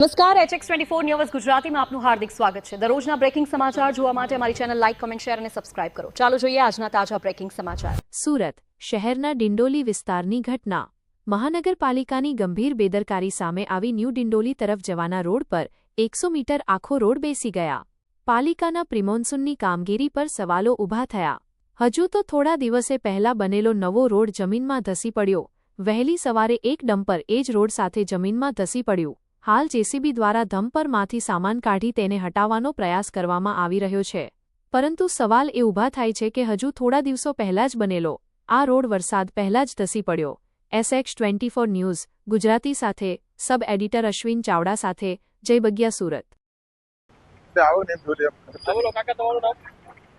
નમસ્કાર HX24 news ગુજરાતીમાં આપનું હાર્દિક સ્વાગત છે। દરરોજના બ્રેકિંગ સમાચાર જોવા માટે અમારી ચેનલ લાઇક, કમેન્ટ, શેર અને સબસ્ક્રાઇબ કરો। ચાલો જોઈએ આજના તાજા બ્રેકિંગ સમાચાર। સુરત શહેરના ડિંડોલી વિસ્તારની ઘટના। મહાનગરપાલિકાની ગંભીર બેદરકારી સામે આવી ન્યૂ ડિંડોલી તરફ જવાના રોડ પર 100 મીટર આખો રોડ બેસી ગયા। પાલિકાના પ્રિમોન્સૂનની કામગીરી પર સવાલો ઊભા થયા। હજુ તો થોડા દિવસે પહેલા બનેલો નવો રોડ જમીનમાં ધસી પડ્યો। વહેલી સવારે એક ડમ્પર એ જ રોડ સાથે જમીનમાં ધસી પડ્યું। હાલ જેસીબી દ્વારા ધમ્પરમાંથી સામાન કાઢી તેને હટાવવાનો પ્રયાસ કરવામાં આવી રહ્યો છે, પરંતુ સવાલ એ ઊભા થાય છે કે હજુ થોડા દિવસો પહેલા જ બનેલો આ રોડ વરસાદ પહેલા જ ધસી પડ્યો। SX24 ન્યૂઝ ગુજરાતી સાથે સબ એડિટર અશ્વિન ચાવડા સાથે જય બગિયા, સુરત।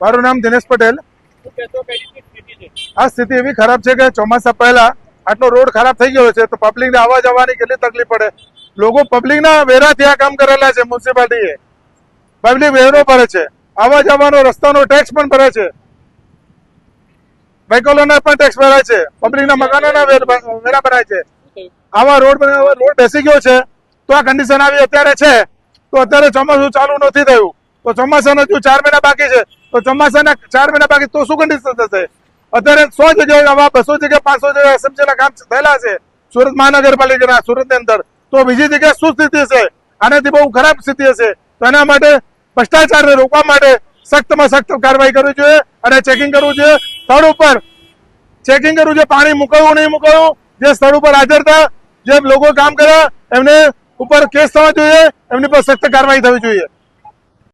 મારું નામ દિનેશ પટેલ। આ સ્થિતિ એવી ખરાબ છે કે ચોમાસા પહેલા આટલો રોડ ખરાબ થઈ ગયો છે તો પબ્લિકને આવવા જવાની કેટલી તકલીફ પડે। લોકો પબ્લિકના વેરાથી આ કામ કરેલા છે। મ્યુનિસિપાલિટીએ પબ્લિક વેરો ભરે છે, આવવા જવાનો રસ્તાનો ટેક્સ પણ ભરે છે, વ્હીકલોના પણ ટેક્સ ભરાય છે, પબ્લિકના મકાનોના વેરા ભરાય છે। આવા રોડ બેસી ગયો છે તો આ કન્ડિશન આવી અત્યારે છે તો અત્યારે ચોમાસું ચાલુ નથી થયું તો ચોમાસાના હજુ 4 મહિના બાકી છે તો ચોમાસાના 4 મહિના બાકી તો શું કન્ડિશન થશે? અત્યારે 100 જગ્યાએ આવા 200 જગ્યાએ 500 જગ્યાએ એસએમસીના કામ થયેલા છે સુરત મહાનગરપાલિકાના સુરતની અંદર, તો બીજી જગ્યાએ શું સ્થિતિ હશે? આનાથી બહુ ખરાબ સ્થિતિ હશે। તો એના માટે ભ્રષ્ટાચારને રોકવા માટે સખ્તમાં સખ્ત કાર્યવાહી કરવી જોઈએ અને ચેકિંગ કરવું જોઈએ। સ્થળ ઉપર ચેકિંગ કરવું જોઈએ, પાણી મૂકવું નહીં મૂકવું, જે સ્થળ ઉપર હાજર હતા, જે લોકો કામ કર્યા એમને ઉપર કેસ થવા જોઈએ, એમની પર સખ્ત કાર્યવાહી થવી જોઈએ।